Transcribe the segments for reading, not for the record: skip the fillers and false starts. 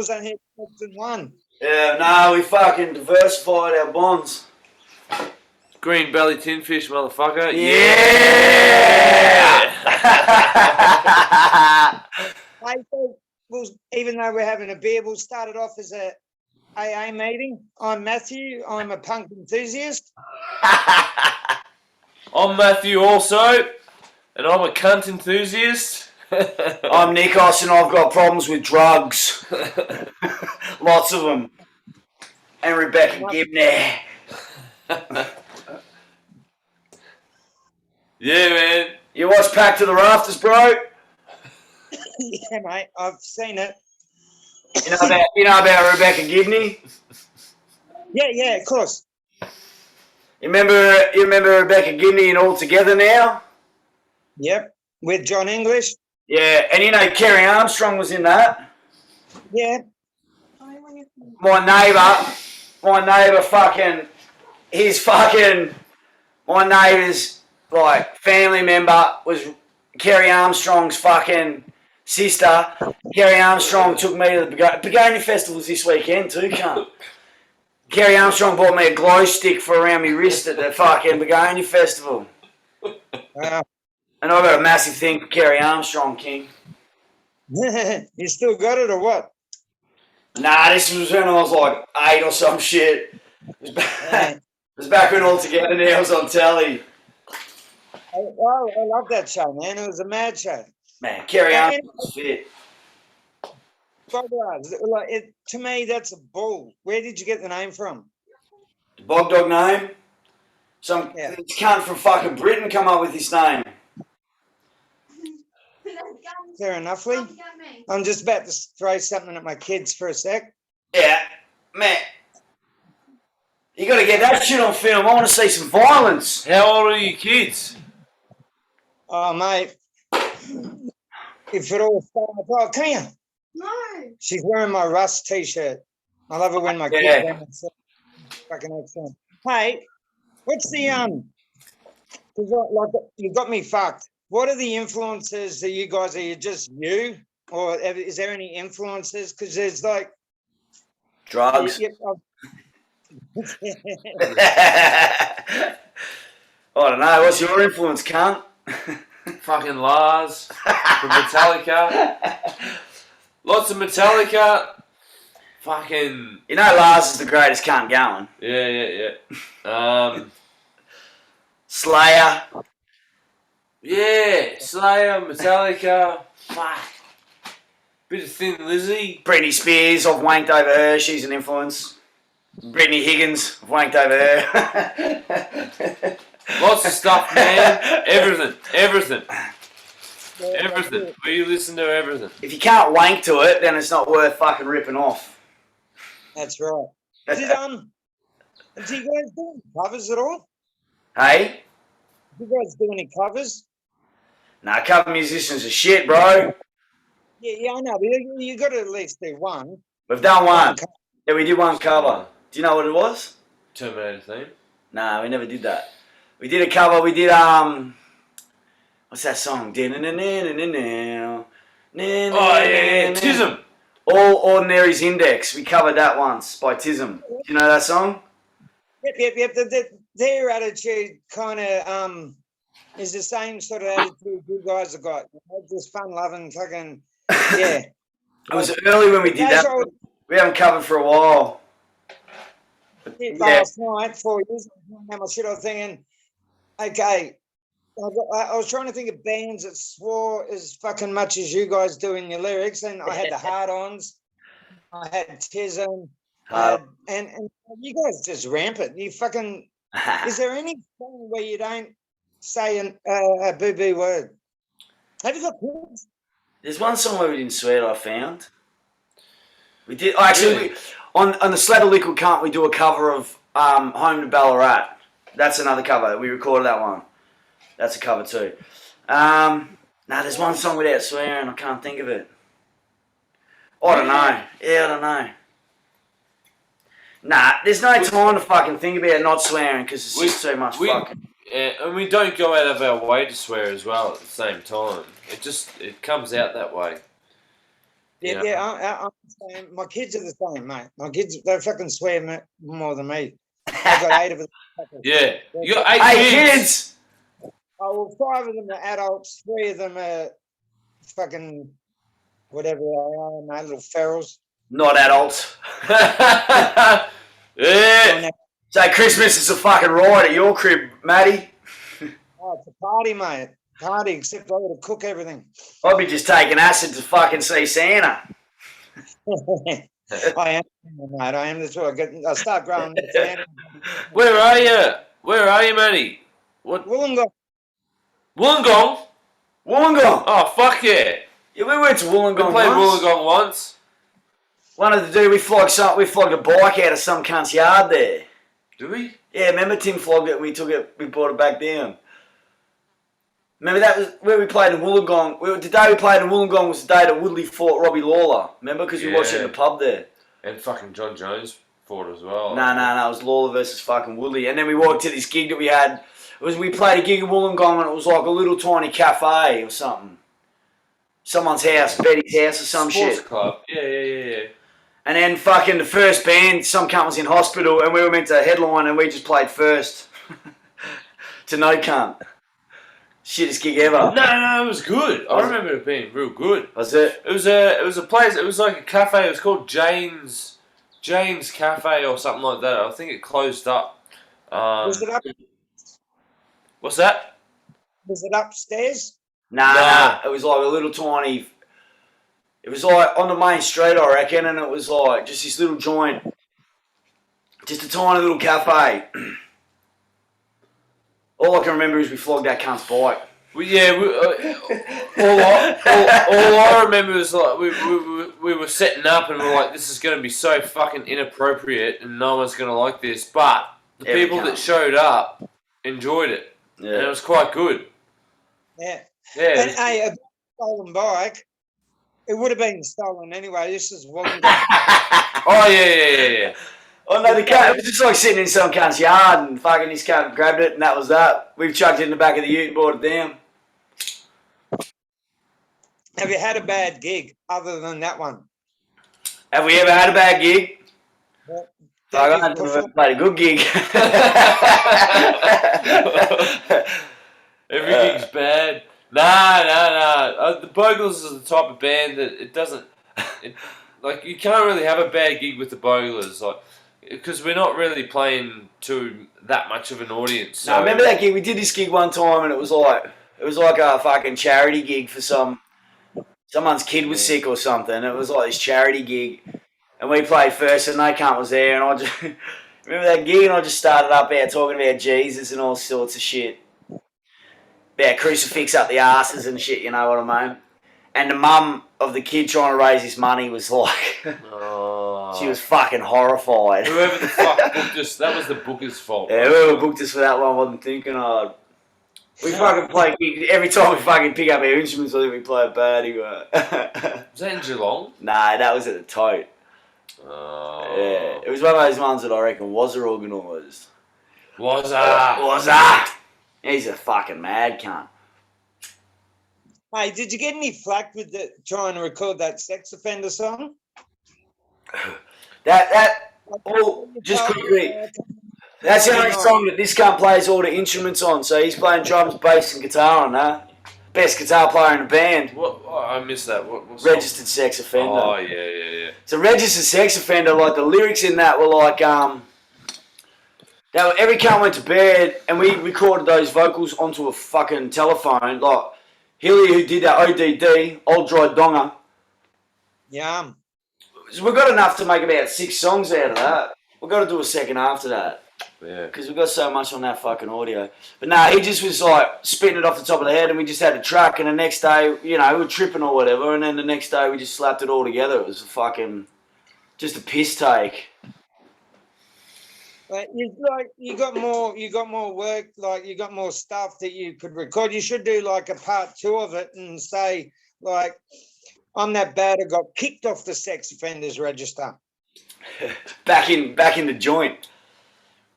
was only in one. Yeah, no, we fucking diversified our bonds. Green belly tin fish, motherfucker. Yeah! Hey, so even though we're having a beer, we'll start it off as a AA meeting. I'm Matthew. I'm a punk enthusiast. I'm Matthew also, and I'm a cunt enthusiast. I'm Nikos and I've got problems with drugs. Lots of them. And Rebecca Gibney. Yeah, man. You watch Packed to the Rafters, bro? Yeah, mate, I've seen it. You know about Rebecca Gibney? Yeah, of course. You remember Rebecca Gibney in All Together Now? Yep, with John English. Yeah, and you know Kerry Armstrong was in that. Yeah. My neighbour my neighbour's like family member was Kerry Armstrong's fucking sister. Kerry Armstrong took me to the Begonia Festival's this weekend too, cunt. Kerry Armstrong bought me a glow stick for around my wrist at the fucking Begonia Festival. And I've got a massive thing for Kerry Armstrong, King. You still got it or what? Nah, this was when I was like 8 or some shit. It was back when All Together Now was on telly. Oh, I love that show, man. It was a mad show. Man, Kerry Armstrong was fit. Bogalars, to me, that's a bull. Where did you get the name from? The Bog Dog name? Some cunt from fucking Britain come up with this name. Fair enough, Lee. I'm just about to throw something at my kids for a sec. Yeah, man. You got to get that shit on film. I want to see some violence. How old are your kids? Oh, mate. If it all started... Oh, come here. No. She's wearing my Rust t-shirt. I love it when my kids wear it. Fucking excellent. Hey, what's the... you got me fucked. What are the influences that you guys... Are you just you? Or is there any influences? Because there's like... Drugs. I don't know. What's your influence, cunt? Fucking Lars from Metallica. Lots of Metallica. Fucking... You know Lars is the greatest cunt going. Yeah. Slayer. Yeah, Slayer, Metallica. Fuck. Bit of Thin Lizzy. Britney Spears, I've wanked over her. She's an influence. Brittany Higgins, I've wanked over her. Lots of stuff, man. Everything. We listen to everything. If you can't wank to it, then it's not worth fucking ripping off. That's right. Do you guys do any covers at all? Hey? Do you guys do any covers? Nah, cover musicians are shit, bro. Yeah, I know. But you got to at least do one. We've done one. Yeah, we did one cover. Do you know what it was? Terminator theme. Nah, we never did that. We did a cover. We did what's that song? Oh yeah, Tism. All Ordinary's Index. We covered that once by Tism. Do you know that song? Yep. Their attitude kind of is the same sort of attitude you guys have got. Just fun-loving, fucking yeah. It was early when we did that. We haven't covered for a while. Last night, 4 years ago, I was thinking, okay, I was trying to think of bands that swore as fucking much as you guys do in your lyrics, and I had the Hard-Ons, I had Tism, and you guys just rampant. You fucking... Is there any song where you don't say a boo-boo word? Have you got kids? There's one song where we didn't swear I found. We did... Actually, on the Slather Liquid Cunt, we do a cover of Home to Ballarat. That's another cover. We recorded that one. That's a cover too. There's one song without swearing. I can't think of it. I don't know. Yeah, I don't know. Nah, there's no time to fucking think about not swearing because it's just too much fucking... Yeah, and we don't go out of our way to swear as well at the same time. It comes out that way. Yeah, yeah. I'm the same. My kids are the same, mate. My kids, they fucking swear more than me. I've got 8 of them. Yeah. You got 8 Hey, kids. kids! Oh, well, 5 of them are adults. 3 of them are fucking whatever they are, mate, little ferals. Not adults. Yeah. So Christmas is a fucking ride at your crib, Matty. Oh, it's a party, mate. Party, except I got to cook everything. I'd be just taking acid to fucking see Santa. I am, mate. I am. That's what I start growing. Where are you? Where are you, Matty? What? Wollongong. Wollongong? Wollongong. Oh, fuck yeah. Yeah, we went to We Wollongong played once. Wollongong once. One of the dude, we flogged a bike out of some cunt's yard there. Did we? Yeah, remember Tim flogged it and we brought it back down. Remember that was where we played in Wollongong. The day we played in Wollongong was the day that Woodley fought Robbie Lawler. Remember? Because we watched it in the pub there. And fucking John Jones fought as well. No, it was Lawler versus fucking Woodley. And then we walked to this gig that we had. We played a gig in Wollongong and it was like a little tiny cafe or something. Someone's house, Betty's house or some Sports shit. club. Yeah. And then fucking the first band, some cunt was in hospital and we were meant to headline and we just played first. To no cunt. Shittest gig ever. No, it was good. I remember it being real good. Was it? It was a place. It was like a cafe. It was called Jane's Cafe or something like that. I think it closed up. Was it up? What's that? Was it upstairs? Nah. It was like a little tiny. It was like on the main street, I reckon, and it was like just this little joint, just a tiny little cafe. All I can remember is we flogged that cunt's bike. All I remember is like we were setting up and we're like, this is going to be so fucking inappropriate and no one's going to like this. But the people that showed up enjoyed it, and it was quite good. Yeah. Yeah. And hey, a stolen bike. It would have been stolen anyway. This is Wollongong. Oh yeah. Oh no, it was just like sitting in some cunt's yard and fucking this cunt grabbed it and that was that. We've chucked it in the back of the ute and brought it down. Have you had a bad gig other than that one? Have we ever had a bad gig? Well, I don't think we've played a good gig. Everything's bad. Nah. The Bogalars is the type of band that it doesn't. Like you can't really have a bad gig with the Bogalars, like because we're not really playing to that much of an audience. So. No, I remember that gig. We did this gig one time, and it was like a fucking charity gig for someone's kid was sick or something. It was like this charity gig, and we played first, and no cunt was there, and I just remember that gig, and I just started up out talking about Jesus and all sorts of shit, about crucifix up the asses and shit. You know what I mean? And the mum of the kid trying to raise his money was like, she was fucking horrified. Whoever the fuck booked us, that was the booker's fault. Yeah, whoever booked us for that one wasn't thinking hard. We fucking play gigs. Every time we fucking pick up our instruments, I think we play it bad anyway. Was that in Geelong? Nah, that was at the Tote. Oh. Yeah, it was one of those ones that I reckon was organised. Was that? Was that? He's a fucking mad cunt. Hey, did you get any flack with trying to record that sex offender song? Just quickly, that's the only song that this cunt plays all the instruments on, so he's playing drums, bass and guitar on that. Best guitar player in the band. What? Oh, I missed that. What Registered sex offender. Oh, yeah. It's a registered sex offender, like the lyrics in that were like, every cunt went to bed and we recorded those vocals onto a fucking telephone, like, Hilly, who did that ODD, Old Dry Donger. Yeah. So we've got enough to make about 6 songs out of that. We've got to do a second after that. Yeah. Because we've got so much on that fucking audio. But no, he just was like spitting it off the top of the head and we just had a track and the next day, we were tripping or whatever and then the next day we just slapped it all together. It was just a piss take. You got more work, like you got more stuff that you could record. You should do like a part 2 of it and say like, I'm that bad I got kicked off the sex offenders register. back in the joint.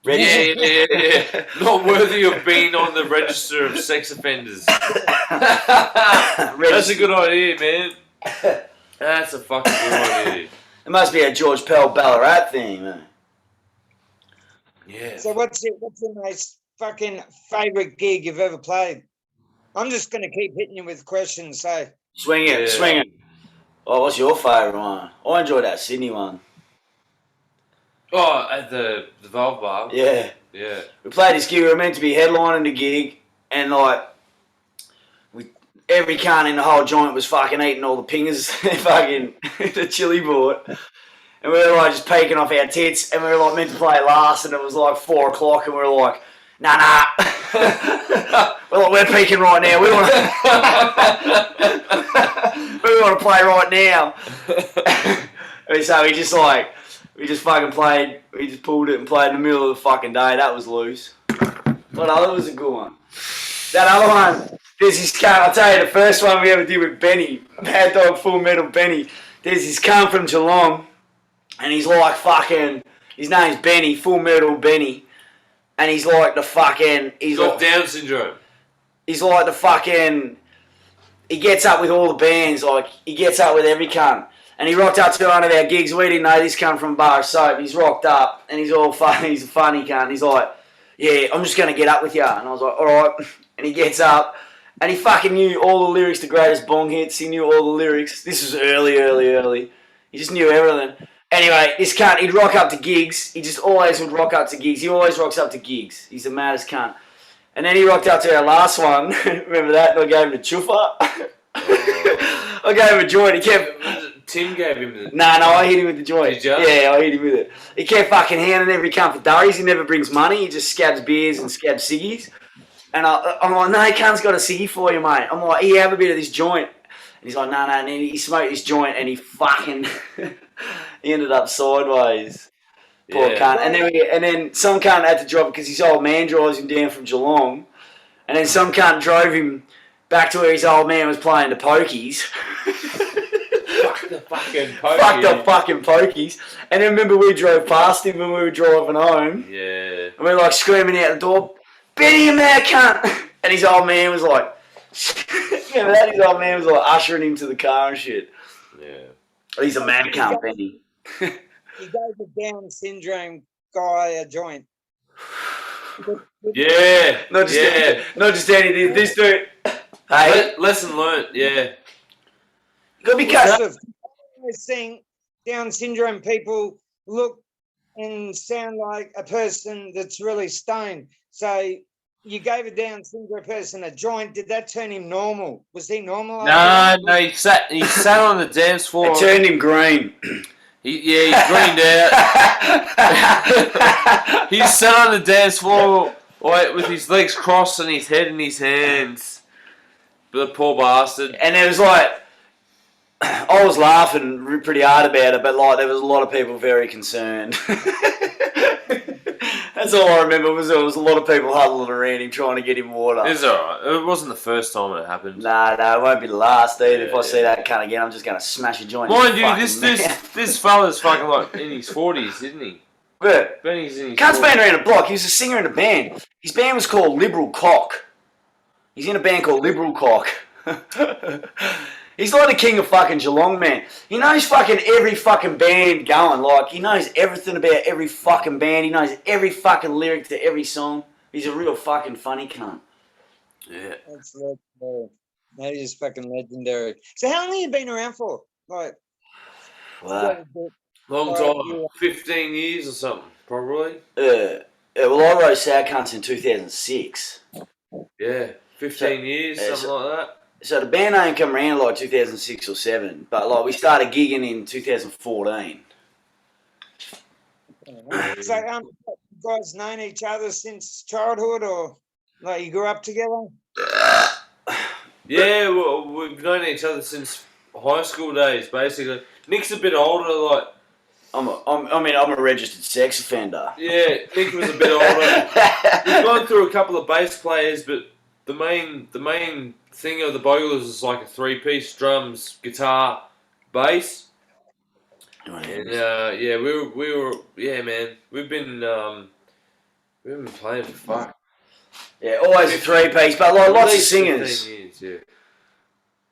Yeah. Not worthy of being on the register of sex offenders. That's a good idea, man. That's a fucking good idea. It must be a George Pell Ballarat theme, man. Yeah. So what's your most fucking favourite gig you've ever played? I'm just going to keep hitting you with questions. So Swing it, Yeah. swing it. Oh, what's your favourite one? I enjoyed that Sydney one. Oh, at the Valve Bar. Yeah. Yeah. We played this gig. We were meant to be headlining the gig, and like, every cunt in the whole joint was fucking eating all the pingers, fucking the chili board. And we were like just peeking off our tits, and we were like meant to play last, and it was like 4 o'clock, and we were like, nah. We're like, we're peaking right now. We want to play right now. And so we just fucking played. We just pulled it and played in the middle of the fucking day. That was loose. What other was a good one? That other one. There's this cunt. I'll tell you, the first one we ever did with Benny, Mad Dog Full Metal Benny. There's this cunt from Geelong, and he's like fucking. His name's Benny, Full Metal Benny, and he's like the fucking. He's got Down syndrome. He's like the fucking. He gets up with all the bands. Like he gets up with every cunt. And he rocked up to one of our gigs. We didn't know this cunt from Bar of Soap. He's rocked up, and he's all funny. He's a funny cunt. He's like, yeah, I'm just going to get up with you. And I was like, all right. And he gets up, and he fucking knew all the lyrics to Greatest Bong Hits. He knew all the lyrics. This was early. He just knew everything. Anyway, this cunt, he'd rock up to gigs. He just always would rock up to gigs. He always rocks up to gigs. He's the maddest cunt. And then he rocked up to our last one. Remember that? And I gave him a chufa. I gave him a joint. He kept... Tim gave him the... No, I hit him with the joint. Did you? Yeah, I hit him with it. He kept fucking handing every cunt for durries. He never brings money. He just scabs beers and scabs ciggies. And I'm like, no, cunt's got a ciggy for you, mate. I'm like, here, have a bit of this joint. And he's like, no. And then he smoked this joint, and he fucking... he ended up sideways. Poor cunt. And then some cunt had to drop it because his old man drives him down from Geelong. And then some cunt drove him back to where his old man was playing the pokies. Fuck the fucking pokies. Fuck the fucking pokies. And then remember we drove past him when we were driving home. Yeah. And we were like screaming out the door, Benny, you mad cunt. And his old man was like, remember that? His old man was like ushering him to the car and shit. Yeah. He's a mad cunt, Benny. you gave the Down syndrome guy a joint. Yeah. Not just anything. This dude. Hey. Lesson learnt, yeah. Gotta be cut. I think Down syndrome people look and sound like a person that's really stoned. So you gave a Down syndrome person a joint. Did that turn him normal? Was he normal? No, he sat on the dance floor. It turned him green. He greened out. He sat on the dance floor with his legs crossed and his head in his hands. The poor bastard. And it was like, I was laughing pretty hard about it, but like there was a lot of people very concerned. That's all I remember was there was a lot of people huddling around him trying to get him water. It's alright. It wasn't the first time it happened. No, it won't be the last, dude. If I see that cunt again, I'm just going to smash a joint. Mind you, this fella's fucking like in his 40s, isn't he? Yeah. Benny's in his Cunt's 40s. been around the block. He was a singer in a band. His band was called Liberal Cock. He's in a band called Liberal Cock. He's like the king of fucking Geelong, man. He knows fucking every fucking band going. Like, he knows everything about every fucking band. He knows every fucking lyric to every song. He's a real fucking funny cunt. Yeah. That's legendary. That is fucking legendary. So how long have you been around for? Like, Wow. Long time. 15 years or something, probably. Well, I wrote Sour Cunts in 2006. Yeah. 15 years, something like that. So the band name come around like 2006 or 7, but like we started gigging in 2014. So you guys known each other since childhood, or like you grew up together? Yeah, well, we've known each other since high school days, basically. Nick's a bit older, like. I'm a registered sex offender. Yeah, Nick was a bit older. We've gone through a couple of bass players, but the main thing of the Bogalars is like a 3-piece: drums, guitar, bass. And yeah, we were man. We've been playing for fuck. Yeah, always a 3-piece, but like lots of singers. 15 years, yeah.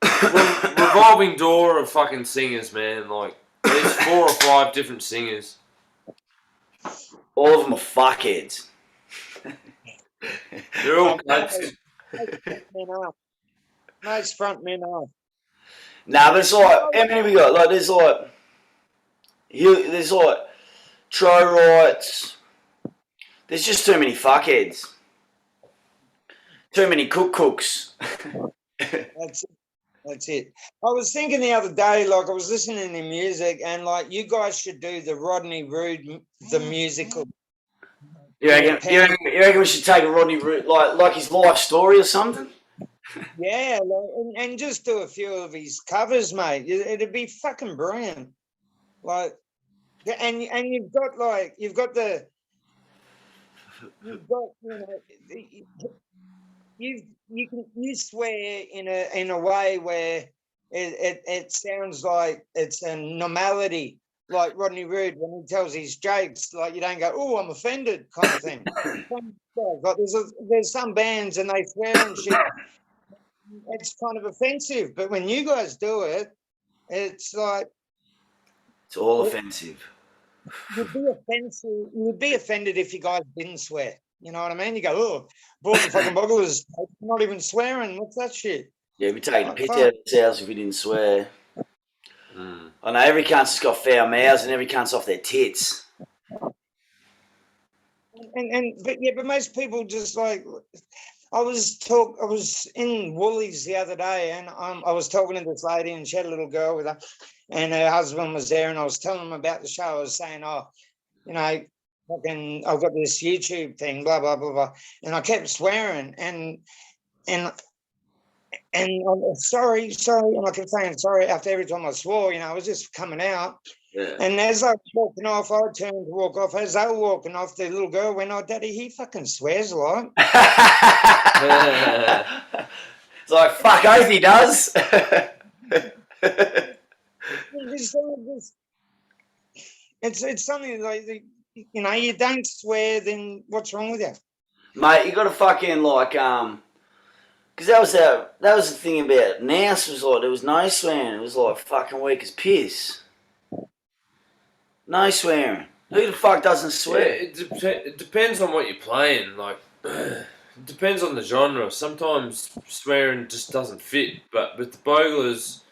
revolving door of fucking singers, man. Like, there's 4 or 5 different singers. All of them are fuckheads. They're all cunts. Most front men are. Nah, but it's like, how many we got? Like, there's like Tro Rights. There's just too many fuckheads. Too many cooks. That's it. I was thinking the other day, like I was listening to music, and like you guys should do the Rodney Rood, the musical. You reckon we should take a Rodney Rood, like his life story or something? Yeah, like, and just do a few of his covers, mate. It'd be fucking brilliant. Like, and you've got you swear in a way where it sounds like it's a normality, like Rodney Rood when he tells his jokes, like you don't go, oh, I'm offended, kind of thing. Like there's some bands and they swear and shit. It's kind of offensive, but when you guys do it, it's like it's all offensive. You'd be offended if you guys didn't swear. You know what I mean? You go, oh, bought the fucking Bogalars, not even swearing. What's that shit? Yeah, we'd be taking a piss out of ourselves if we didn't swear. I know every cunt's just got foul mouths and every cunt's off their tits. But most people just like. I was in Woolies the other day, and I was talking to this lady, and she had a little girl with her, and her husband was there, and I was telling them about the show. I was saying, oh, you know, fucking, I've got this YouTube thing, blah blah blah blah, and I kept swearing, and I'm sorry, and I kept saying sorry after every time I swore. You know, it was just coming out. Yeah. And as I was walking off, I turned to walk off. As they were walking off, the little girl went, oh, Daddy, he fucking swears a lot. It's like, fuck oath he does. It's something like, you know, you don't swear, then what's wrong with you? Mate, you got to fucking like, because that was the thing about Nouse, was like, there was no swearing. It was like fucking weak as piss. No swearing. Who the fuck doesn't swear? Yeah, it depends on what you're playing. Like, it depends on the genre. Sometimes swearing just doesn't fit. But with the Bogalars,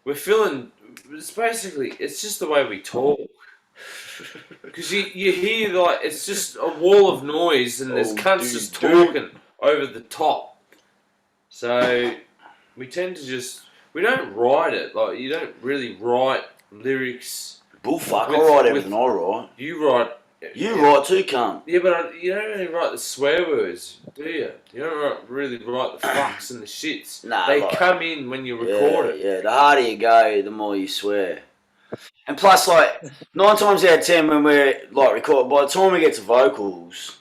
we're feeling. It's just the way we talk. Because you hear like it's just a wall of noise and there's cunts just talking over the top. So we tend to we don't write it. Like, you don't really write lyrics. Bullfuck, I write everything I write. You write. You write too, cunt. Yeah, but you don't really write the swear words, do you? You don't really write the fucks and the shits. Nah, they come in when you record it. Yeah, the harder you go, the more you swear. And plus, like, 9 times out of 10 when we're, like, recording, by the time we get to vocals,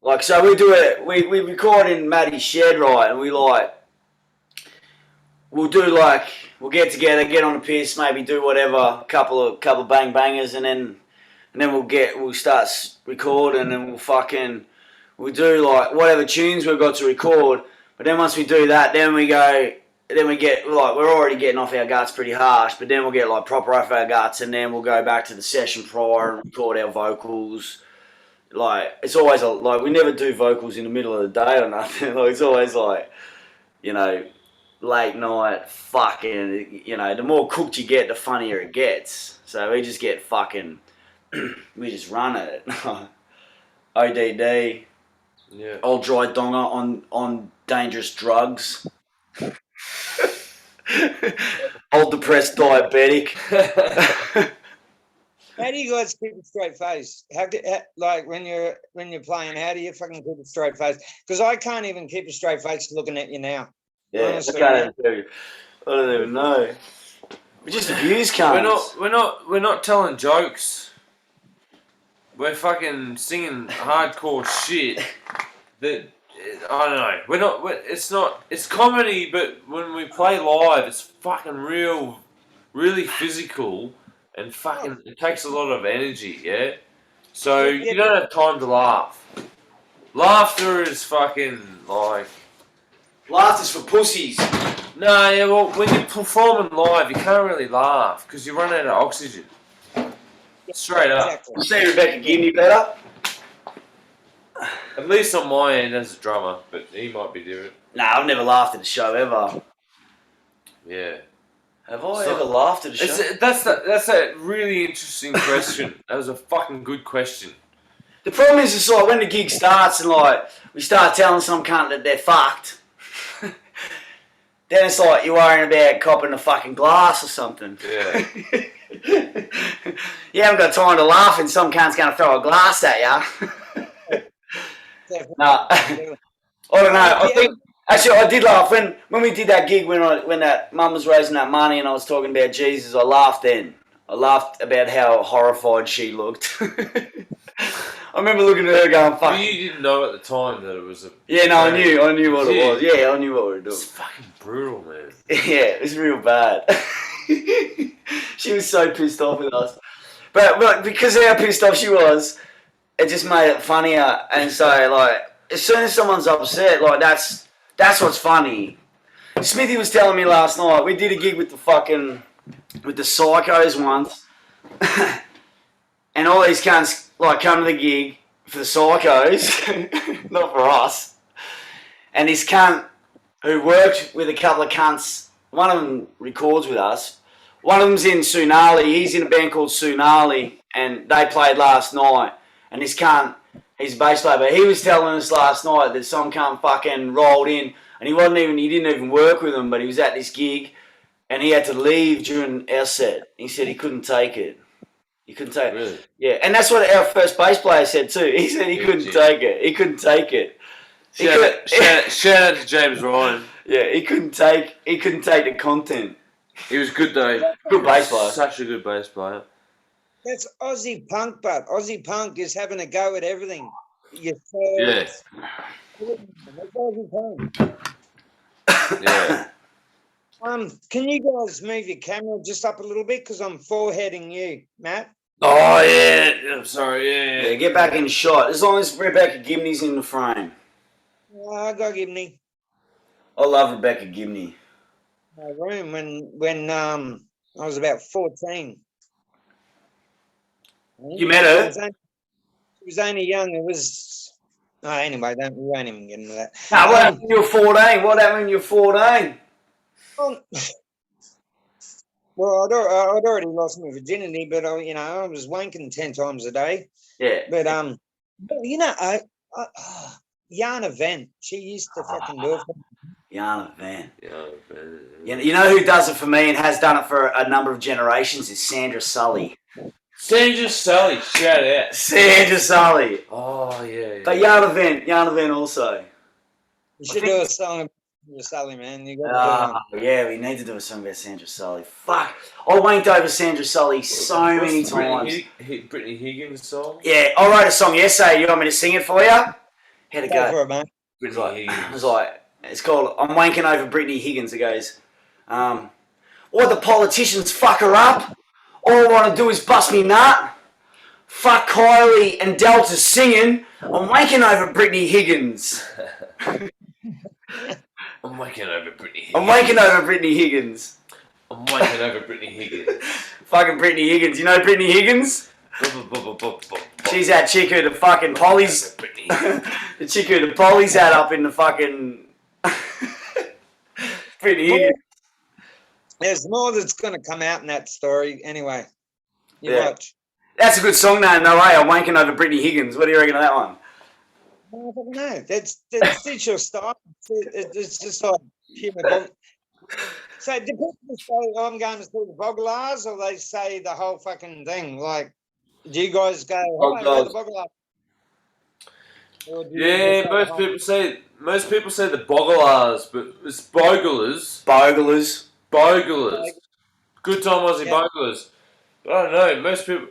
like, so we do it, we record in Matty's shed, right, and we'll get together, get on the piss, maybe do whatever, a couple of bang bangers, and then we'll start recording, and we'll do like whatever tunes we've got to record. But then once we do that, then we get like, we're already getting off our guts pretty harsh, but then we'll get like proper off our guts, and then we'll go back to the session prior and record our vocals. Like, it's always like, we never do vocals in the middle of the day or nothing. Like, it's always like, you know, late night, fucking, you know, the more cooked you get, the funnier it gets. So we just get fucking, we just run at it. ODD, yeah. Old dry donger on dangerous drugs. Old depressed diabetic. How do you guys keep a straight face? Like when you're playing, how do you fucking keep a straight face? Because I can't even keep a straight face looking at you now. Yeah, honestly, I don't even know. We just abuse cunts. We're not telling jokes. We're fucking singing hardcore shit. That, I don't know. We're not. It's comedy, but when we play live, it's fucking really physical, and fucking it takes a lot of energy. Yeah. So you don't have time to laugh. Laughter is fucking like. Laughter's for pussies. No, yeah, well, when you're performing live, you can't really laugh because you run out of oxygen. Straight up. Exactly. You see Rebecca Gibney better? At least on my end as a drummer, but he might be different. Nah, I've never laughed at a show ever. Yeah. Have I So- ever laughed at a show? That's a really interesting question. That was a fucking good question. The problem is, it's like when the gig starts and like we start telling some cunt that they're fucked, then it's like you're worrying about copping a fucking glass or something. Yeah. You haven't got time to laugh and some cunt's going to throw a glass at you. No, I don't know. I think actually I did laugh when we did that gig when that mum was raising that money and I was talking about Jesus. I laughed then. I laughed about how horrified she looked. I remember looking at her going, "Fuck." You didn't know at the time that it was a. Yeah, no, I knew what it was. Yeah, I knew what we were doing. It's fucking brutal, man. Yeah, it was real bad. She was so pissed off with us, but because of how pissed off she was, it just made it funnier. And so, like, as soon as someone's upset, like that's what's funny. Smithy was telling me last night we did a gig with the Psychos once, and all these cunts like come to the gig for the Psychos, not for us. And this cunt who worked with a couple of cunts, one of them records with us. One of them's in Sunali. He's in a band called Sunali, and they played last night. And this cunt, he's a bass player, but he was telling us last night that some cunt fucking rolled in, and he didn't even work with them, but he was at this gig, and he had to leave during our set. He said he couldn't take it. He couldn't take it. Really? Yeah, and that's what our first bass player said too. He said he couldn't take it. He couldn't take it. Shout out to James Ryan. Yeah, he couldn't take the content. He was good though. Good bass player. Such a good bass player. That's Aussie punk, but Aussie punk is having a go at everything. Your Yeah. thirds, that's Aussie punk. Yeah. Can you guys move your camera just up a little bit because I'm foreheading you, Matt? Oh yeah. I'm sorry. Yeah. Yeah, get back in shot. As long as Rebecca Gibney's in the frame. I got Gibney. I love Rebecca Gibney. My room when I was about 14. You met her? She was only young. It was. Oh, anyway, we won't even get into that. No, what happened when you were 14? What happened when you were 14? Well, I'd already lost my virginity, but I was wanking 10 times a day. Yeah. But Yana Vent, she used to fucking do it for me. Yana Van. Yeah. You know who does it for me and has done it for a number of generations is Sandra Sully. Sandra Sully, shout out. Sandra Sully. Oh yeah. But Yana Van also. You should do a song about Sandra Sully, man. You got to do Yeah, we need to do a song about Sandra Sully. Fuck. I wanked over Sandra Sully so many times. Brittany Higgins song. Yeah, I wrote a song yesterday. You want me to sing it for you? How'd it Go go? for it, mate. Brittany Higgins. It's called I'm Wanking Over Brittany Higgins. It goes, or the politicians fuck her up. All I want to do is bust me nut. Fuck Kylie and Delta singing. I'm wanking over Brittany Higgins. I'm wanking over Brittany Higgins. I'm wanking over Brittany Higgins. I'm wanking over Brittany Higgins. Fucking Brittany Higgins. You know Brittany Higgins? She's that chick who the fucking Polly's... the chick who the Polly's had up in the fucking... Brittany Higgins. There's more that's going to come out in that story. Anyway, you Yeah. watch. That's a good song name, no way. I'm wanking over Brittany Higgins. What do you reckon of that one? I don't know. That's your style. It's just like human. So do people say, I'm going to see the Bogalars, or they say the whole fucking thing? Like, do you guys go, hello, the Bogalars? Or do you Yeah, just most people say the Bogalars, but it's Bogalars. Bogalars. Good time Aussie Yeah. Bogalars. But I don't know, most people...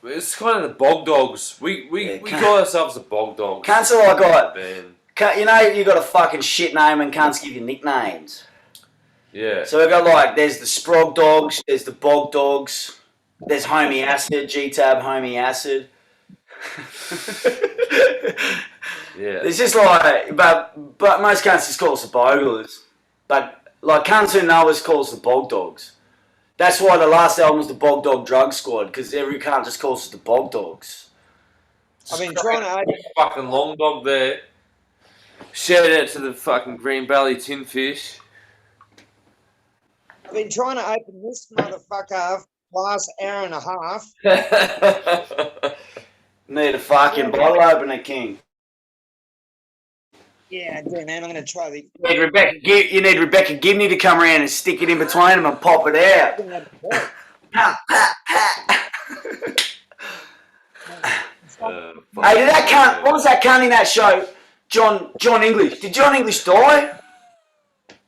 It's kind of the Bog Dogs. We call ourselves the Bog Dogs. Cunts are like, right, Man. you know, you got a fucking shit name and cunts give you nicknames. Yeah. So we've got like, there's the Sprog Dogs, there's the Bog Dogs, there's Homie Acid, G-Tab Homie Acid. Yeah. It's just like, but most cunts just call us the Bogalars. But like Cunts Who Know Us calls the Bog Dogs. That's why the last album was the Bog Dog Drug Squad, because every cunt just calls us the Bog Dogs. I've been trying to open fucking long dog there. Shout out to the fucking Green Valley Tin Fish. I've been trying to open this motherfucker for the last hour and a half. Need a fucking bottle opener, King. Yeah, I do, man. I'm going to try the. You need Rebecca Gibney to come around and stick it in between them and pop it out. Hey, did that cunt? What was that cunt in that show? John English. Did John English die?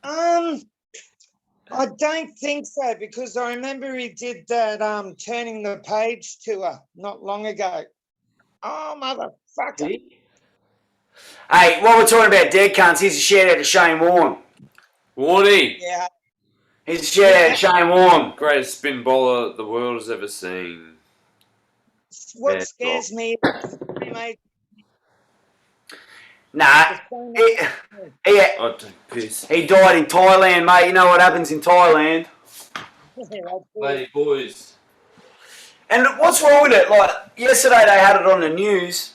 I don't think so, because I remember he did that Turning the Page tour not long ago. Oh, motherfucker. Hey, while we're talking about dead cunts, here's a shout out to Shane Warne. Warnie. Yeah. Here's a shout out to Shane Warne. Greatest spin bowler the world has ever seen. What scares me, mate. Nah. Oh, piss. He died in Thailand, mate. You know what happens in Thailand. Hey, boys. And what's wrong with it? Like, yesterday they had it on the news.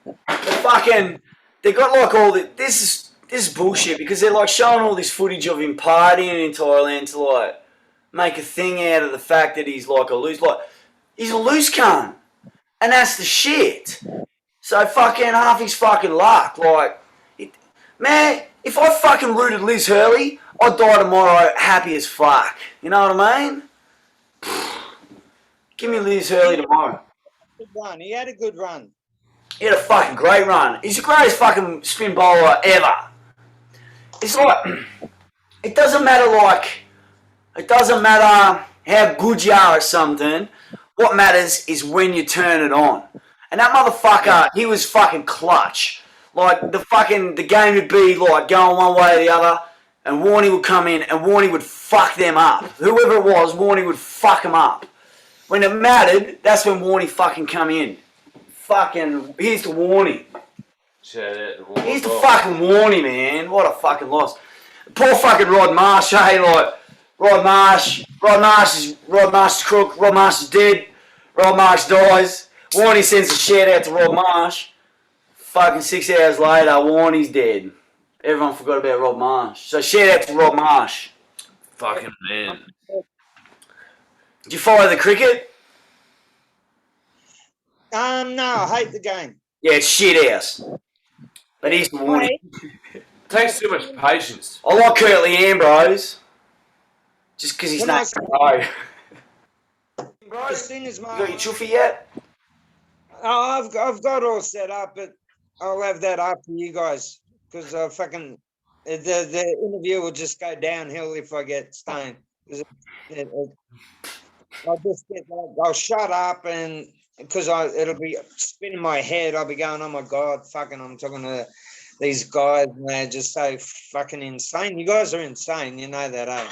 They got like all the, this is bullshit, because they're like showing all this footage of him partying in Thailand to like make a thing out of the fact that he's like a loose, he's a loose cunt. And that's the shit. So fucking half his fucking luck. Like, man, if I fucking rooted Liz Hurley, I'd die tomorrow happy as fuck. You know what I mean? Give me Liz Hurley tomorrow. Good run. He had a good run. He had a fucking great run. He's the greatest fucking spin bowler ever. It's like, it doesn't matter how good you are at something. What matters is when you turn it on. And that motherfucker, he was fucking clutch. Like, the game would be like going one way or the other, and Warnie would come in and Warnie would fuck them up. Whoever it was, Warnie would fuck them up. When it mattered, that's when Warnie fucking come in. Fucking, here's the Warnie. Here's the fucking Warnie, man. What a fucking loss. Poor fucking Rod Marsh, hey, like, Rod Marsh is crook, Rod Marsh is dead, Rod Marsh dies, Warnie sends a shout out to Rod Marsh. Fucking 6 hours later, Warnie's dead. Everyone forgot about Rod Marsh. So shout out to Rod Marsh. Fucking man. Did you follow the cricket? No, I hate the game. Yeah, it's shit house. But here's the Warnie. Takes too much patience. I like Curtly Ambrose. Just because he's not pro. As soon as You got your chuffy yet? Oh, I've got all set up, but I'll have that after you guys, because the interview will just go downhill if I get stoned. I'll just get I'll shut up, and because it'll be spinning my head. I'll be going, oh my god, fucking! I'm talking to these guys, and they're just so fucking insane. You guys are insane, you know that,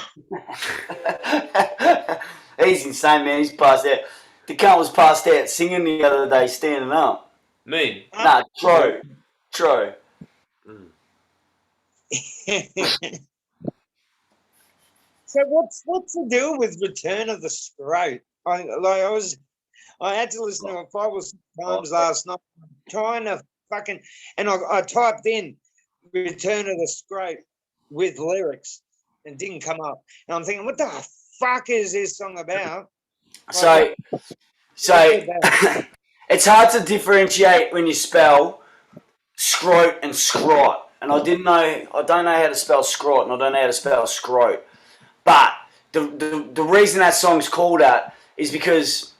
eh? He's insane, man. He's passed out. The cunt was passed out singing the other day, standing up. Me? Nah, Tro. So what's the deal with Return of the Scroat? I had to listen to it 5 or 6 times last night, trying to fucking, and I typed in Return of the Scroat with lyrics and didn't come up. And I'm thinking, what the fuck is this song about? So it's hard to differentiate when you spell scrote and scrot. And I don't know how to spell scrot, and I don't know how to spell scrote. But the reason that song's called that is because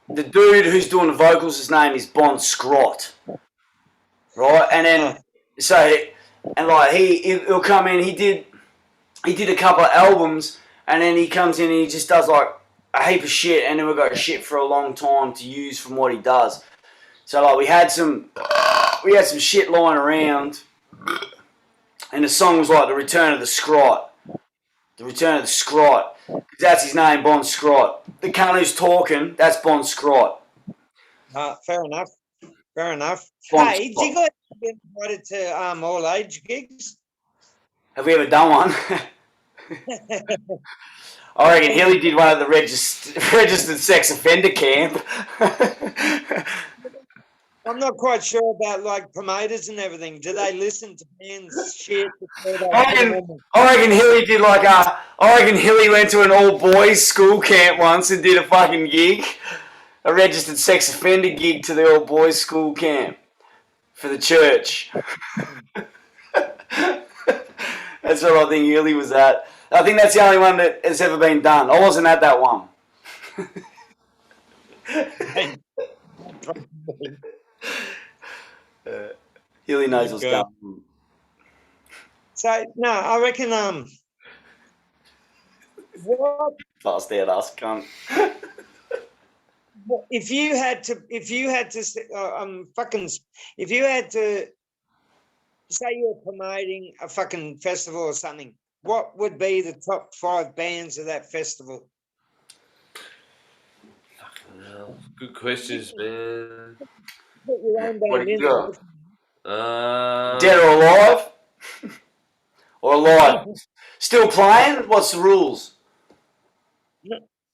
the dude who's doing the vocals, his name is Bon Scrot. Right? And then he'll come in, he did a couple of albums, and then he comes in and he just does like a heap of shit, and then we've got shit for a long time to use from what he does. So like we had some shit lying around, and the song was like The Return of the Scrot. The Return of the Scrot. That's his name, Bon Scrot. The cunt who's talking, that's Bon Scrot. Fair enough. Bon Hey, Scrot. do you guys get invited to all age gigs? Have we ever done one? I reckon Hilly did one at the registered sex offender camp. I'm not quite sure about like promoters and everything. Do they listen to bands shit before they I put them reckon, on? I reckon Hilly did like a. I reckon Hilly went to an all boys school camp once and did a fucking gig, a registered sex offender gig to the all boys school camp for the church. That's what I think Hilly was at. I think that's the only one that has ever been done. I wasn't at that one. Hilly knows what's going on. So no, I reckon what Passed out us, cunt. if you had to if you had to say you were promoting a fucking festival or something, what would be the top 5 bands of that festival? Fucking hell. Good questions, man. Put your own What band do you in got? Dead Dead or alive? Or alive? Still playing? What's the rules?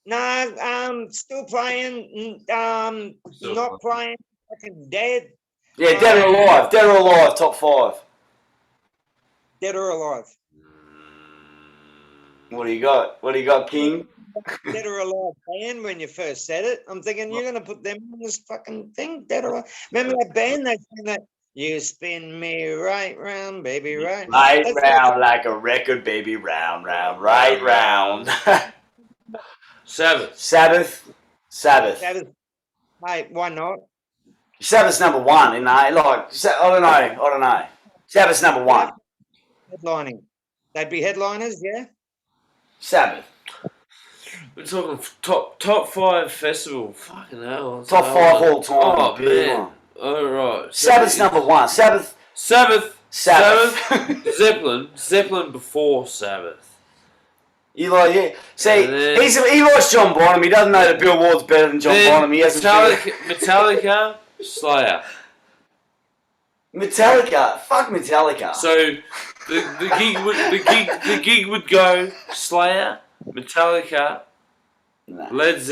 No, still playing, Still not playing, fucking dead. Yeah, dead or alive. Dead or alive, top 5. Dead or alive. What do you got? What do you got, King? Dead or alive band when you first said it. I'm thinking you're gonna put them on this fucking thing, dead or alive. Remember that band that sang that you spin me right round, baby, right? Right That's round like a record, baby. Round, round, right round. Sabbath. Sabbath. Sabbath. Mate, why not? Sabbath's number 1, isn't it? Like, I don't know. Sabbath's number 1. Headlining. They'd be headliners, yeah? Sabbath. We're talking top 5 festival. Fucking hell. Top 5 all time. Oh, man. All right. Sabbath's number 1. Sabbath. Zeppelin before Sabbath. You like, yeah. See, he likes John Bonham. He doesn't know that Bill Ward's better than John Bonham. He hasn't. Metallica, Slayer. Metallica. Fuck Metallica. So the gig would go Slayer, Metallica, Led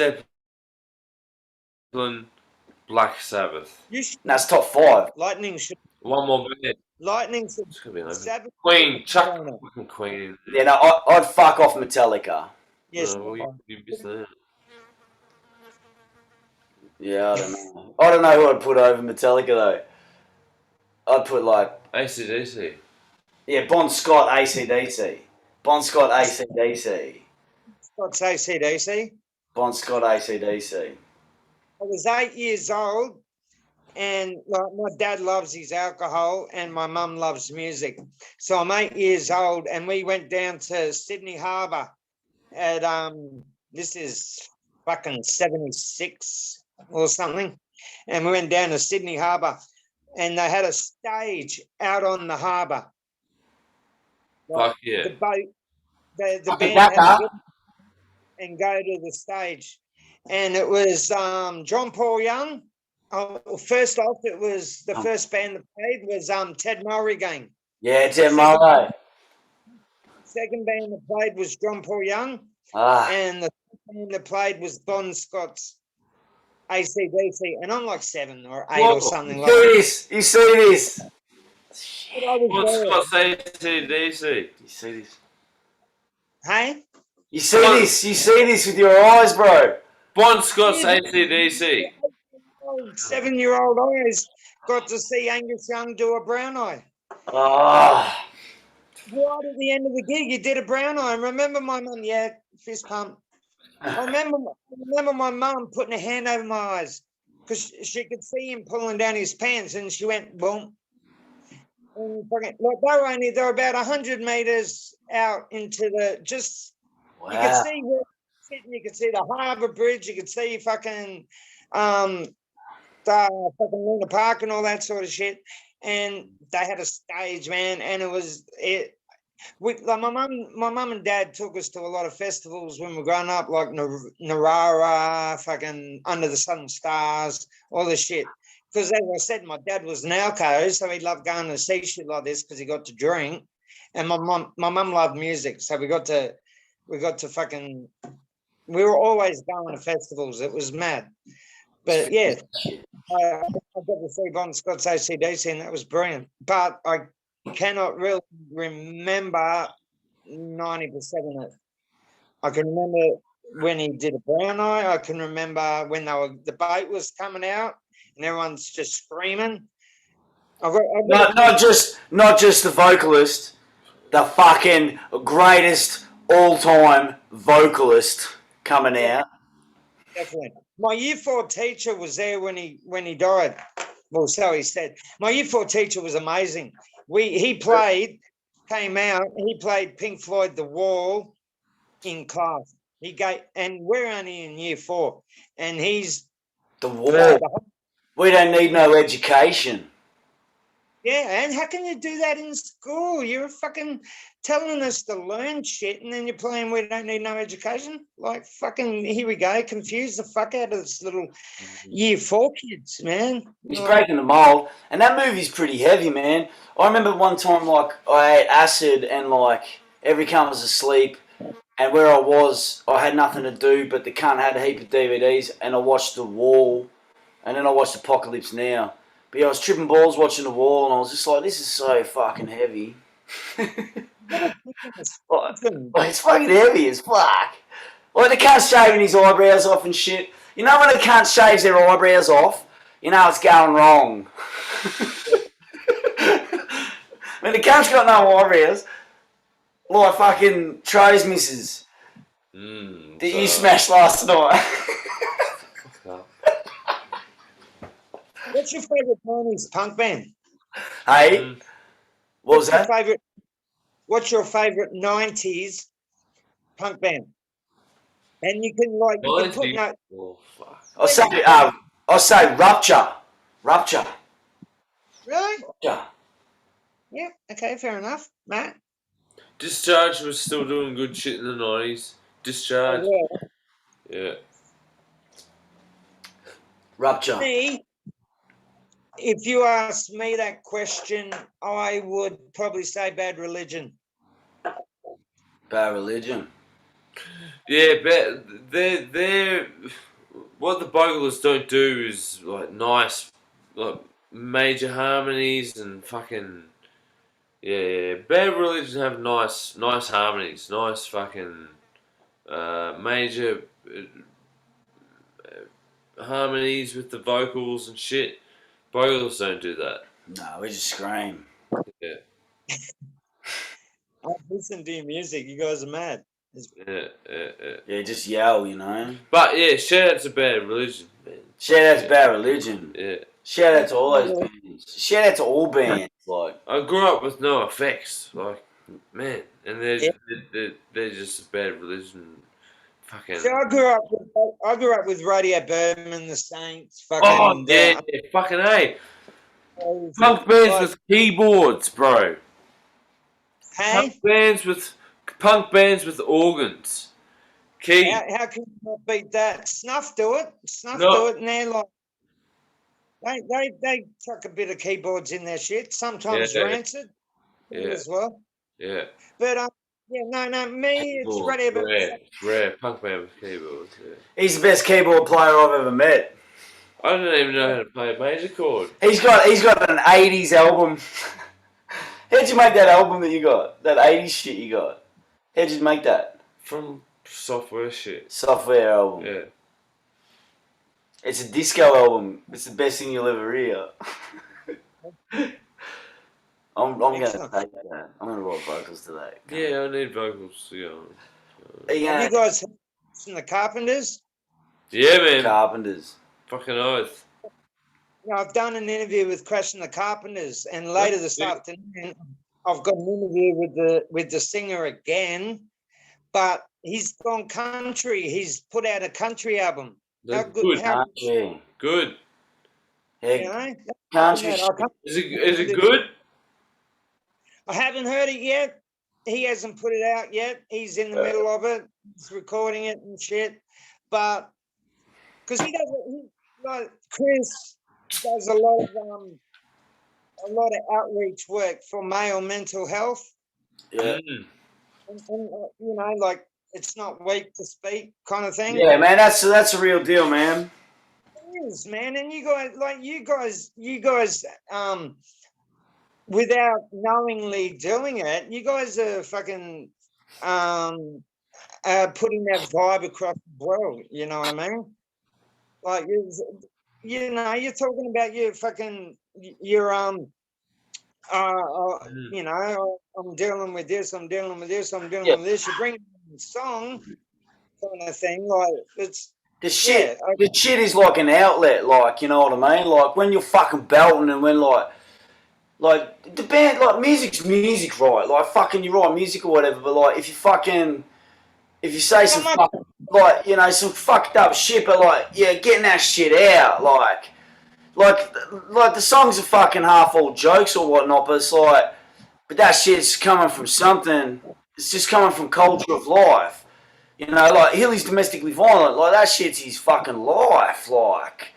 Zeppelin, Black Sabbath. That's top 5. Lightning should. One more band. Lightning should. It's gonna be an Sabbath. Queen, Chuck fucking Queen. Yeah, no, I'd fuck off Metallica. Yes. Well, you missed that. Yeah, I don't know. I don't know who I'd put over Metallica though. I'd put like AC/DC. Yeah, Bon Scott, AC/DC. Bon Scott, AC/DC. Scott's AC/DC. Bon Scott, AC/DC. I was 8 years old, and like, my dad loves his alcohol, and my mum loves music. So I'm 8 years old, and we went down to Sydney Harbour at this is fucking 76 or something, and we went down to Sydney Harbour, and they had a stage out on the harbour. Fuck yeah. The boat, the band had to get and go to the stage. And it was John Paul Young. First off, it was the first band that played was Ted Murray Gang. Yeah, Ted Murray. Second band that played was John Paul Young. Ah. And the third band that played was Bon Scott's AC/DC. And I'm like 7 or 8 or something like that. You see this? Bon Scott's AC/DC. You see this? Hey? You see this? You see this with your eyes, bro. Bon Scott's AC/DC. 7-year-old eyes got to see Angus Young do a brown eye. Ah. Right at the end of the gig, you did a brown eye. And remember my mum, yeah, fist pump. I remember my mum putting a hand over my eyes because she could see him pulling down his pants, and she went boom. And like they were about 100 meters out into the just. Wow. You could see where you could see the Harbour Bridge. You could see fucking the fucking Luna Park and all that sort of shit. And they had a stage, man, and it was it. Like my mum and dad took us to a lot of festivals when we were growing up, like Narara, fucking Under the Southern Stars, all this shit. Because as I said, my dad was an alco, so he loved going to see shit like this because he got to drink. and my mum loved music, so we got to fucking. We were always going to festivals. It was mad, but yeah, I got to see Bon Scott's AC/DC, and that was brilliant. But I cannot really remember 90% of it. I can remember when he did a brown eye. I can remember when the bait was coming out and everyone's just screaming. Not just the vocalist, the fucking greatest all-time vocalist coming out. Definitely. My year 4 teacher was there when he died. Well, so he said. My year 4 teacher was amazing. He played Pink Floyd The Wall in class. And we're only in year 4, and he's The Wall. We don't need no education. Yeah, and how can you do that in school? You're fucking telling us to learn shit, and then you're playing We Don't Need No Education. Like, fucking, here we go, confuse the fuck out of this little year 4 kids, man. He's breaking the mold, and that movie's pretty heavy, man. I remember one time, like, I ate acid, and like every cunt was asleep, and where I was, I had nothing to do, but the cunt had a heap of DVDs, and I watched The Wall, and then I watched Apocalypse Now. But yeah, I was tripping balls watching The Wall, and I was just like, this is so fucking heavy. It's fucking heavy as fuck. Like, the cunt's shaving his eyebrows off and shit. You know when a cunt shaves their eyebrows off, you know it's going wrong. When the cunt's got no eyebrows, like fucking Tro's missus that you smashed last night. What's your favourite 90s punk band? Hey, what was that? What's your favourite 90s punk band? And you can put no. Oh, fuck. I'll say Rupture. Rupture. Really? Rupture. Yeah. Okay. Fair enough, Matt. Discharge was still doing good shit in the 90s. Discharge. Oh, Yeah. Rupture. Me, if you asked me that question, I would probably say Bad Religion. Bad Religion. Yeah, but they're what the Bogalars don't do is like nice, like major harmonies and fucking yeah. Bad Religion have nice harmonies, nice fucking major harmonies with the vocals and shit. Bogalars don't do that. No, we just scream. Yeah. I listen to your music. You guys are mad. Yeah, just yell, you know. But yeah, shout out to Bad Religion, man. Shout out to Bad Religion. Yeah. Shout out to all those bands. Shout out to all bands. Like, I grew up with No Effects, like, man, and they're just a Bad Religion. Fucking. So I grew up with Radio Berman, the Saints. Fucking. Oh yeah, fucking A. Punk bands with keyboards, bro. Hey. Punk bands with organs. Key. How can you not beat that? Snuff do it. Snuff No. do it, and they're like they chuck a bit of keyboards in their shit. Sometimes rancid. As well. Yeah. But me, it's Radio Berman. It's rare. Punk band with keyboards. Yeah. he's the best keyboard player I've ever met. I don't even know how to play a major chord. He's got an 80s album. How'd you make that album that you got? That 80s shit you got? How'd you make that? From software shit. Software album. Yeah. It's a disco album. It's the best thing you'll ever hear. I'm going to take that. I'm going to write vocals to that. Yeah, I need vocals to go on. Have you guys seen the Carpenters? Yeah, man. Carpenters. Fucking oath. I've done an interview with Crash and the Carpenters, and later this afternoon, I've got an interview with the singer again, but he's gone country. He's put out a country album. How good? Good. Yeah, You know? country. Is it good? I haven't heard it yet. He hasn't put it out yet. He's in the middle of it. He's recording it and shit. But because he does, like Chris does a lot of outreach work for male mental health, Yeah. You know, like it's not weak to speak kind of thing. Yeah, man, that's a real deal, man. It is, man. And you guys, without knowingly doing it, you guys are fucking putting that vibe across the world. You know what I mean? Like you know, you're talking about your fucking your you know, I'm dealing with this, I'm dealing with this, I'm dealing with this. You bring a song kind of thing, like it's The shit is like an outlet, like, you know what I mean? Like when you're fucking belting and when like the band, like music's music, right? Like fucking you write music or whatever, but like if you say some like, you know, some fucked up shit, but like, yeah, getting that shit out, like the songs are fucking half all jokes or whatnot, but it's like, but that shit's coming from something. It's just coming from culture of life. You know, like Hilly's domestically violent. Like that shit's his fucking life. Like,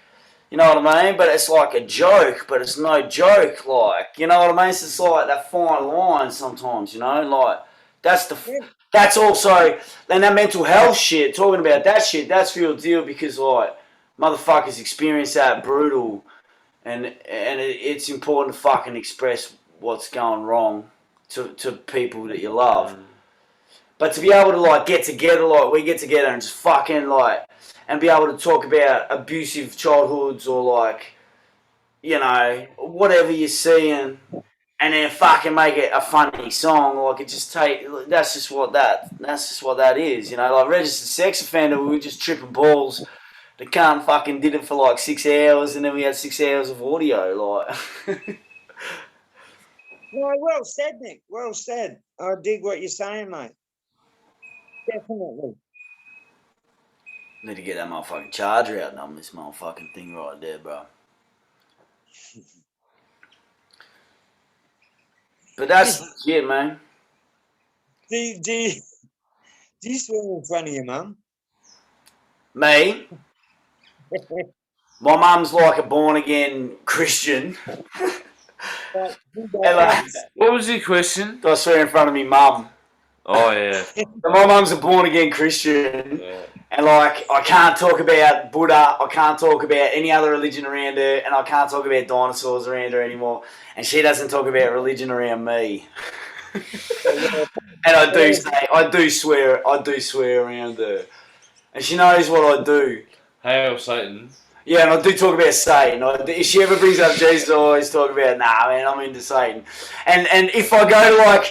you know what I mean? But it's like a joke, but it's no joke. Like, you know what I mean? It's just like that fine line sometimes. You know, like that's also then that mental health shit. Talking about that shit, that's real deal because like motherfuckers experience that brutal, and it's important to fucking express what's going wrong to people that you love. But to be able to like get together, like we get together and just fucking like, and be able to talk about abusive childhoods or like, you know, whatever you're seeing, and then fucking make it a funny song, like it just that's just what that is, you know, like registered sex offender, we were just tripping balls. The cunt fucking did it for like 6 hours, and then we had 6 hours of audio, like. no, well said, Nick. Well said. I dig what you're saying, mate. Definitely. Need to get that motherfucking charger out and on this motherfucking thing right there, bro. But that's it, man. Do you swear in front of your mum? Me? My mum's like a born again Christian. Like, What was your question? Do I swear in front of me mum? Oh yeah. So my mum's a born again Christian, and like I can't talk about Buddha, I can't talk about any other religion around her, and I can't talk about dinosaurs around her anymore, and she doesn't talk about religion around me. And I do swear around her, and she knows what I do. Hail Satan. Yeah, and I do talk about Satan. If she ever brings up Jesus, I always talk about, nah, man, I'm into Satan. And if I go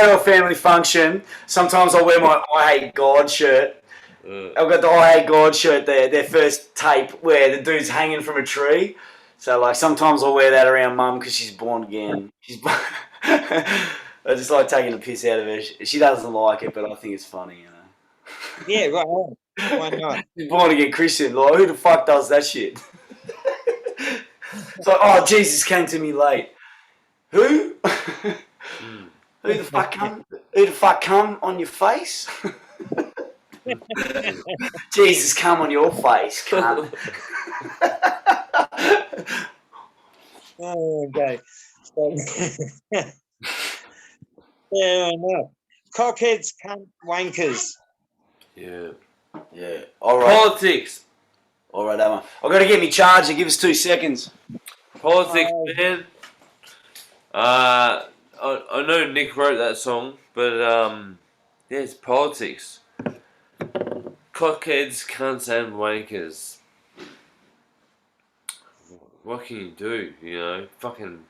to a family function, sometimes I wear my I Hate God shirt. I've got the I Hate God shirt there, their first tape where the dude's hanging from a tree. So, like, sometimes I wear that around mum because she's born again. I just like taking the piss out of her. She doesn't like it, but I think it's funny, you know. yeah, right. Why not? She's born again Christian. Like, who the fuck does that shit? It's like, oh, Jesus came to me late. Who? Who the fuck come? Who the fuck come on your face? Jesus come on your face, cunt. Oh, okay. Yeah, I know. Cockheads, cunt, wankers. Yeah. Yeah. All right. Politics. All right, Emma. I've got to get me charger. Give us 2 seconds. Politics, man. I know Nick wrote that song, but yeah, it's politics. Cockheads, cunts, and wankers. What can you do? You know, fucking.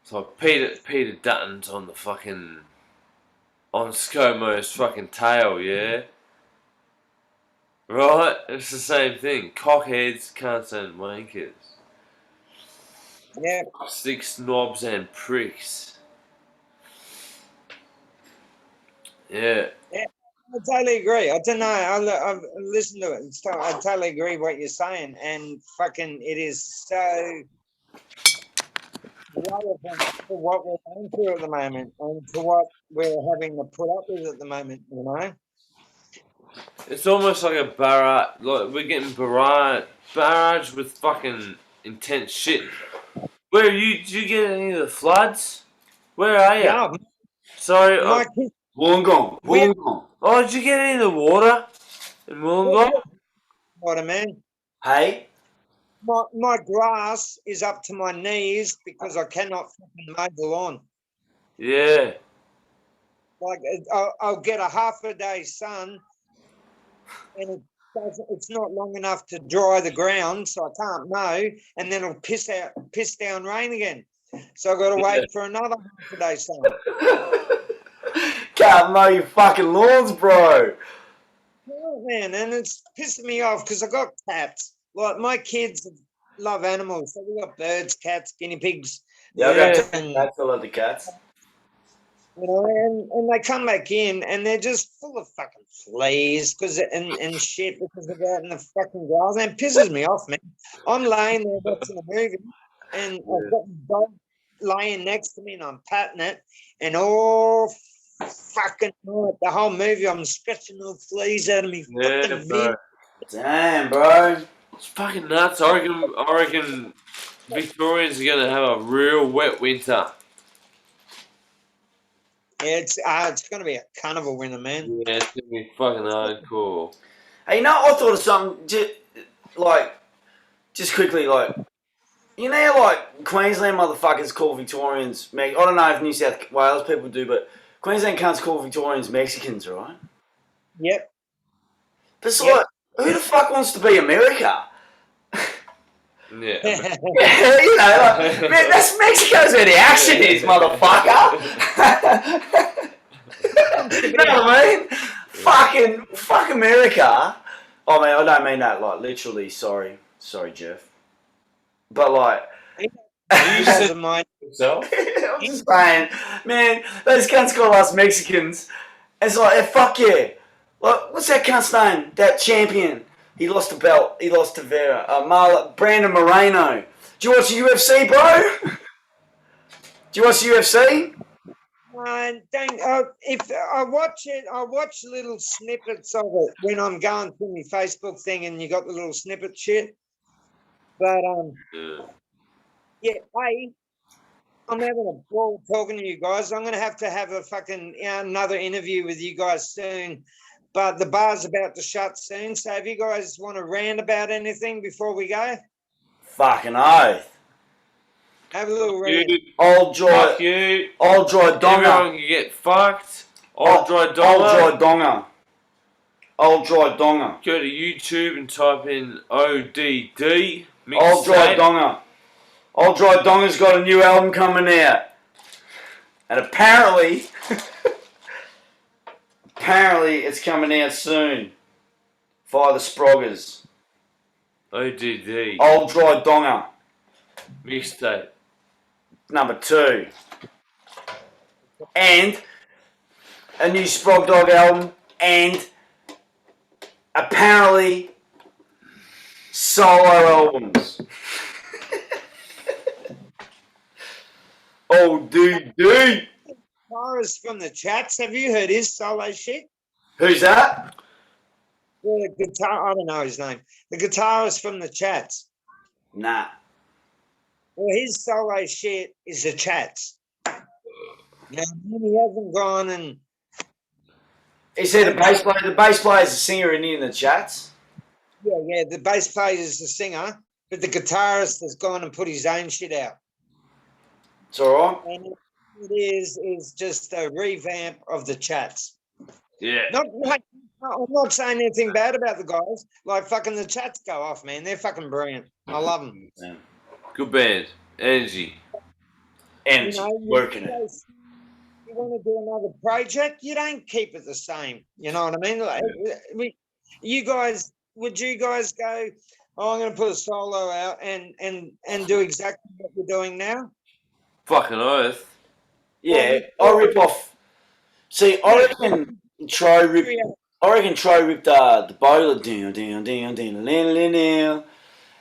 It's like Peter Dutton's on the fucking on ScoMo's fucking tail, yeah. Right, it's the same thing. Cockheads, cunts, and wankers. Yeah. Sticks, knobs, and pricks. Yeah. Yeah, I totally agree. I don't know. I've listened to it. I totally agree what you're saying, and fucking, it is so relevant to what we're going through at the moment, and to what we're having to put up with at the moment. You know. It's almost like a barrage. Like we're getting barrage with fucking intense shit. Where are you? Did you get any of the floods? Where are you? Yeah, So, My kids, Wollongong. we have Wollongong. oh, did you get any of the water in Wollongong? what I mean. Hey? My grass is up to my knees because I cannot fucking mow the lawn. Yeah. Like I'll get a half a day sun, and it's not long enough to dry the ground, so I can't mow, and then it'll piss down rain again. So I've got to wait for another half a day sun. Can't mow your fucking lawns, bro. Oh, man, and it's pissing me off because I got cats. Like my kids love animals, so we got birds, cats, guinea pigs. Yeah, Yeah. that's a lot of cats. You know, and they come back in and they're just full of fucking fleas and shit because they're out in the fucking grass. And it pisses me off, man. I'm laying there watching a movie and I've got the dog laying next to me and I'm patting it, and all fucking night, the whole movie, I'm scratching all fleas out of me Yeah, fucking bro. vid. Damn, bro. It's fucking nuts. I reckon Victorians are going to have a real wet winter. Yeah, it's going to be a carnival winter, man. Yeah, it's going to be fucking hardcore. Hey, you know, I thought of something, just quickly, like, you know, like, Queensland motherfuckers call Victorians, I don't know if New South Wales people do, but Queensland cunts call Victorians Mexicans, right? Yep. But it's like, who the fuck wants to be America? Yeah. You know, like, man, that's Mexico's where the action is, motherfucker. You know what I mean? Fuck America. Oh man, I don't mean that like literally. Sorry, Jeff. But like, You said Doesn't mind. yourself? I'm just saying, man, those cunts call us Mexicans. It's like, fuck yeah. Like, what's that cunt's name? That champion. He lost the belt. He lost to Vera. Brandon Moreno. Do you watch the UFC, bro? Do you watch the UFC? If I watch it, I watch little snippets of it when I'm going through my Facebook thing, and you got the little snippet shit. But yeah, I'm having a ball talking to you guys. I'm gonna have a fucking another interview with you guys soon. But the bar's about to shut soon. So if you guys want to rant about anything before we go, Fucking oath. have a little rant. Old dry Fuck you. donga. Everyone can get fucked. Old dry donga. Old dry donga. Old dry donga. Go to YouTube and type in ODD. Old dry donga. Old dry donga's got a new album coming out. And apparently it's coming out soon. Via the Sproggers. ODD. Old dry donga. Mixtape. Number 2. And a new Sprog Dog album, and apparently solo albums. Oh, dude. Guitarist from the chats. Have you heard his solo shit? Who's that? The guitar. I don't know his name. The guitarist from the chats. Nah. Well, his solo shit is the chats. Now, he hasn't gone and. He said the bass player is a singer in the chats. Yeah, the bass player is the singer, but the guitarist has gone and put his own shit out. It's alright. And it is just a revamp of the chats. Yeah. I'm not saying anything bad about the guys. Like, fucking the chats go off, man. They're fucking brilliant. I love them. Yeah. Good band. Energy. Energy. Working it. You want to do another project, you don't keep it the same. You know what I mean? Like, would you guys go, oh, I'm going to put a solo out and do exactly what we're doing now? Fucking oath. Yeah, I rip off. See, I reckon Troy ripped the Bogalar down,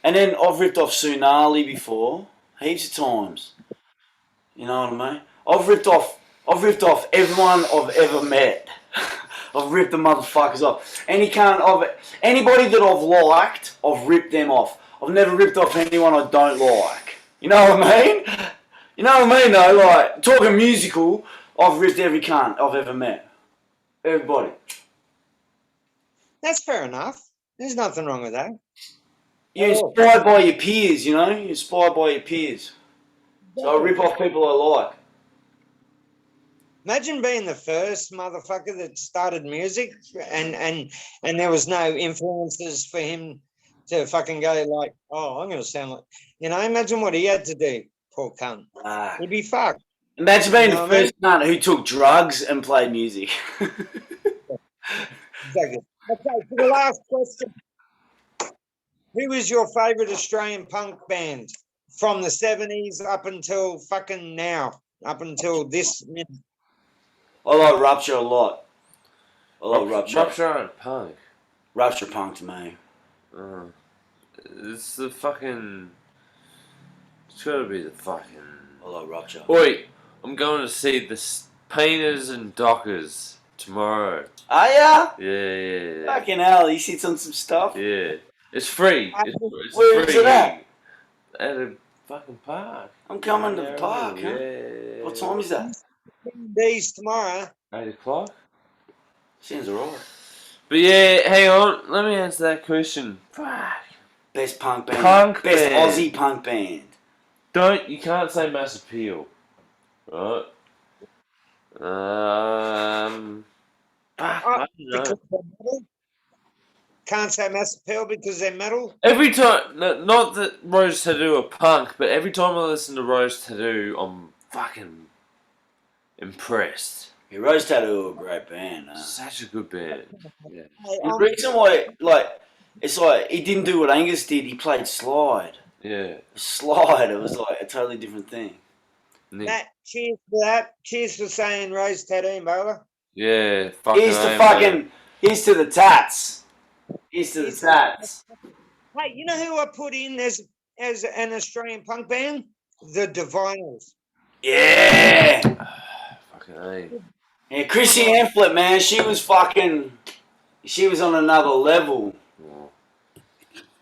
and then I've ripped off Tsunali before, heaps of times. You know what I mean? I've ripped off everyone I've ever met. I've ripped the motherfuckers off. Anybody that I've liked, I've ripped them off. I've never ripped off anyone I don't like. You know what I mean? You know what I mean though? Like, talking musical, I've ripped every cunt I've ever met. Everybody. That's fair enough. There's nothing wrong with that. You're inspired by your peers, you know? You're inspired by your peers. So I rip off people I like. Imagine being the first motherfucker that started music and there was no influences for him to fucking go like, oh, I'm going to sound like, imagine what he had to do, poor cunt. He'd be fucked. Imagine being the first cunt who took drugs and played music. Exactly. Okay, for the last question. Who is your favourite Australian punk band from the 70s up until fucking now? Up until this minute? I like Rupture a lot. I like Rupture. Rupture and punk. Rupture punk to me. It's the fucking... It's gotta be the fucking... I like Rupture. Wait, I'm going to see the Painters and Dockers tomorrow. Are ya? Yeah. Fucking hell, he sits on some stuff. Yeah. It's free. It's Where is free it at? At a fucking park. I'm coming to the park, huh? Yeah. What time is that? These tomorrow. 8 o'clock? Sounds alright. But yeah, hang on. Let me answer that question. Fuck. Best punk band. Best band. Aussie punk band. You can't say Mass Appeal. Right? Fuck, I don't know. Can't say Mass Appeal because they're metal. Every time, not that Rose Tattoo are punk, but every time I listen to Rose Tattoo, I'm fucking impressed. Yeah, Rose Tattoo are a great band. Such a good band. Yeah. The reason why, it's like he didn't do what Angus did. He played slide. Yeah. Slide. It was like a totally different thing. Matt, cheers for that. Cheers for saying Rose Tattoo, Bola. Yeah. Fucking Here's to the tats. Here's to the tats. Hey, you know who I put in as an Australian punk band? The Divinals. Yeah. Fucking A. Yeah, Chrissy Amphlett, man, she was on another level.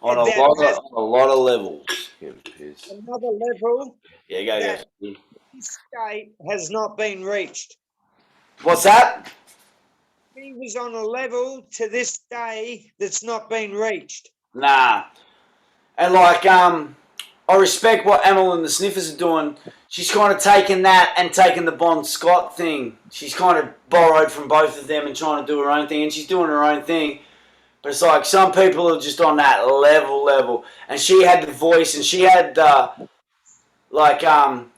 On a lot of levels. Another level. Yeah, go. This state has not been reached. What's that? He was on a level to this day that's not been reached. Nah. And I respect what Emil and the Sniffers are doing. She's kind of taken that and taken the Bon Scott thing. She's kind of borrowed from both of them and trying to do her own thing. And she's doing her own thing. But it's like some people are just on that level. And she had the voice and she had, Emil and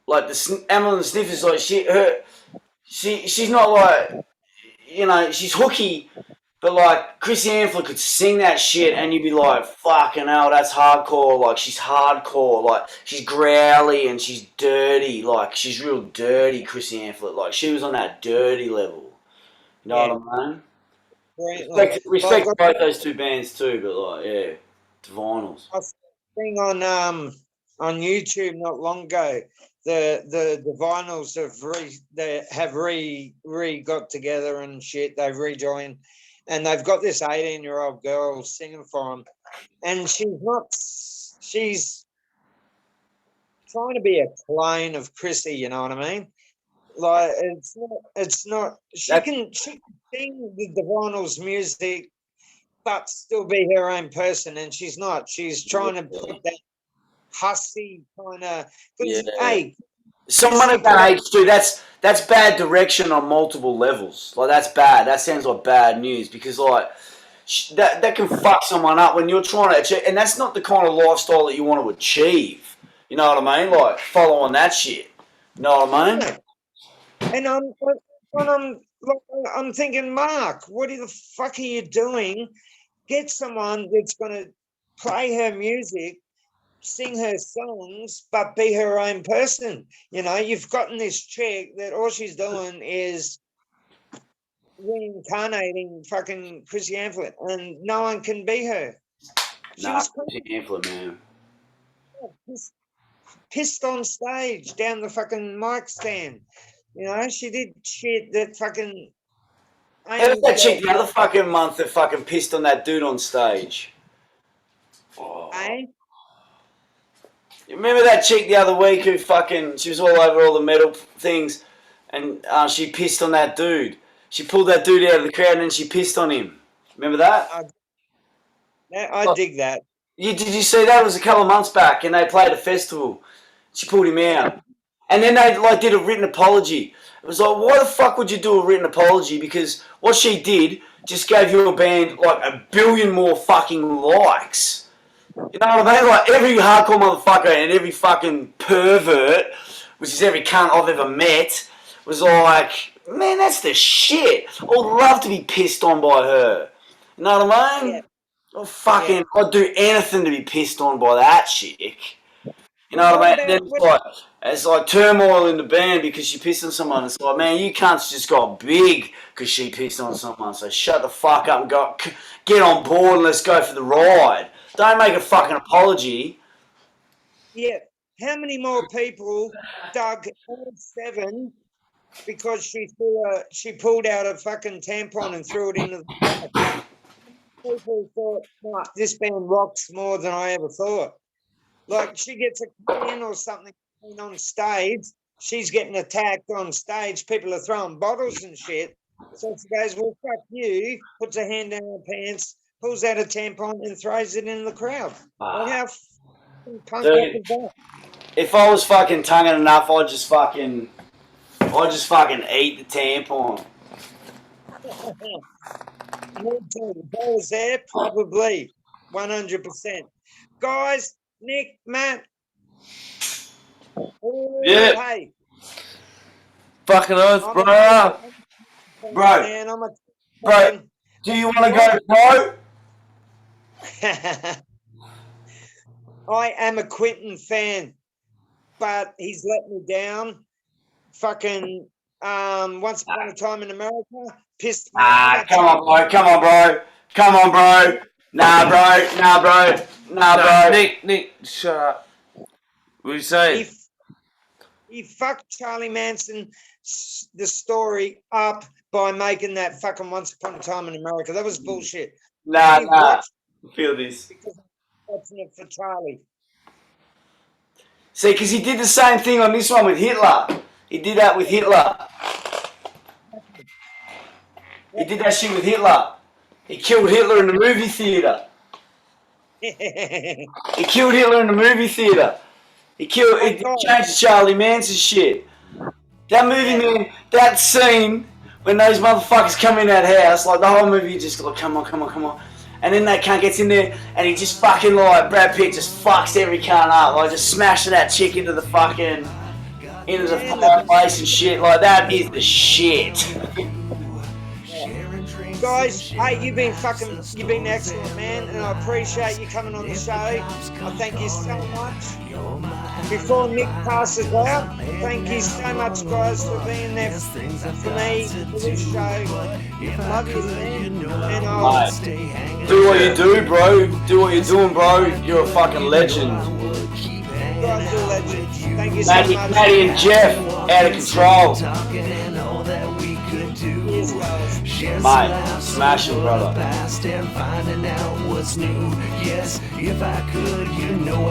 the Sniffers, like, she's not like, she's hooky. But like Chrissy Amphlett could sing that shit and you'd be like, fucking hell, that's hardcore. Like she's hardcore. Like she's growly and she's dirty. Like she's real dirty, Chrissy Amphlett. Like she was on that dirty level. You know what I mean? Respect both those two bands too, but like, yeah, the Vinyls. I was seeing on YouTube not long ago, the Vinyls have got together and shit. They've rejoined. And they've got this 18-year-old girl singing for them. And she's trying to be a clone of Chrissy, you know what I mean? Like, it's not, she can sing the Vinyls music, but still be her own person. And she's not. She's trying to put that hussy kind of, hey, someone at that age too, that's bad direction on multiple levels. Like that's bad. That sounds like bad news because like that can fuck someone up when you're trying to achieve, and that's not the kind of lifestyle that you want to achieve. You know what I mean? Like following that shit. You know what I mean? And I'm thinking, Mark, what the fuck are you doing? Get someone that's gonna play her music, sing her songs, but be her own person. You've gotten this chick that all she's doing is reincarnating fucking Chrissy Amphlett, and no one can be her. Chrissy Amphlett, man. Pissed on stage down the fucking mic stand. She did shit that fucking. How was that chick the other fucking month that fucking pissed on that dude on stage? Oh. Eh? You remember that chick the other week who she was all over all the metal things, and she pissed on that dude. She pulled that dude out of the crowd and then she pissed on him. Remember that? I dig that. Did you see that? It was a couple of months back and they played a festival. She pulled him out. And then they like did a written apology. It was like, why the fuck would you do a written apology? Because what she did just gave your band like 1 billion more fucking likes. You know what I mean? Like every hardcore motherfucker and every fucking pervert, which is every cunt I've ever met, was like, man, that's the shit. I'd love to be pissed on by her. You know what I mean? Yeah. I'd do anything to be pissed on by that chick. You know what I mean? And then it's like turmoil in the band because she pissed on someone. It's like, man, you cunts just got big because she pissed on someone. So shut the fuck up and get on board and let's go for the ride. Don't make a fucking apology. Yeah. How many more people dug all 7 because she pulled out a fucking tampon and threw it into the crowd? People thought, nah, this band rocks more than I ever thought. Like she gets a can or something on stage, she's getting attacked on stage. People are throwing bottles and shit. So she goes, well, fuck you, puts her hand down her pants, pulls out a tampon and throws it in the crowd. Like how punk up is that? If I was fucking tonguing enough, I'd just fucking eat the tampon. If I was there, probably 100%. Guys, Nick, Matt. Oh, Yeah. Hey. Fucking oath, bro. Bro. Man, Bro, do you want to go pro? I am a Quentin fan, but he's let me down. Fucking Once Upon a Time in America pissed me off. Come on, bro. Nah, bro. Nick, shut up. What are you saying? He fucked Charlie Manson the story up by making that fucking Once Upon a Time in America. That was bullshit. Nah. Feel this. Because I'm watching it for Charlie. See, because he did the same thing on this one with Hitler. He did that with Hitler. He did that shit with Hitler. He killed Hitler in the movie theatre. He killed Hitler in the movie theatre. He changed Charlie Manson shit. That movie, man, that scene when those motherfuckers come in that house, like the whole movie just like, come on. And then that cunt gets in there and he just fucking like, Brad Pitt just fucks every cunt up, like just smashing that chick into the fireplace and shit. Like that is the shit. Guys, hey, you've been excellent, man, and I appreciate you coming on the show. I thank you so much. Before Nick passes out, thank you so much, guys, for being there for me, for this show. Love you, man. And I'll do what you do, bro. Do what you're doing, bro. You're a fucking legend. You guys are legends. Thank you so much. Maddie and Jeff, out of control. Cheers, guys. Mate, smash it, brother. Past and finding out what's new. Yes, if I could, you know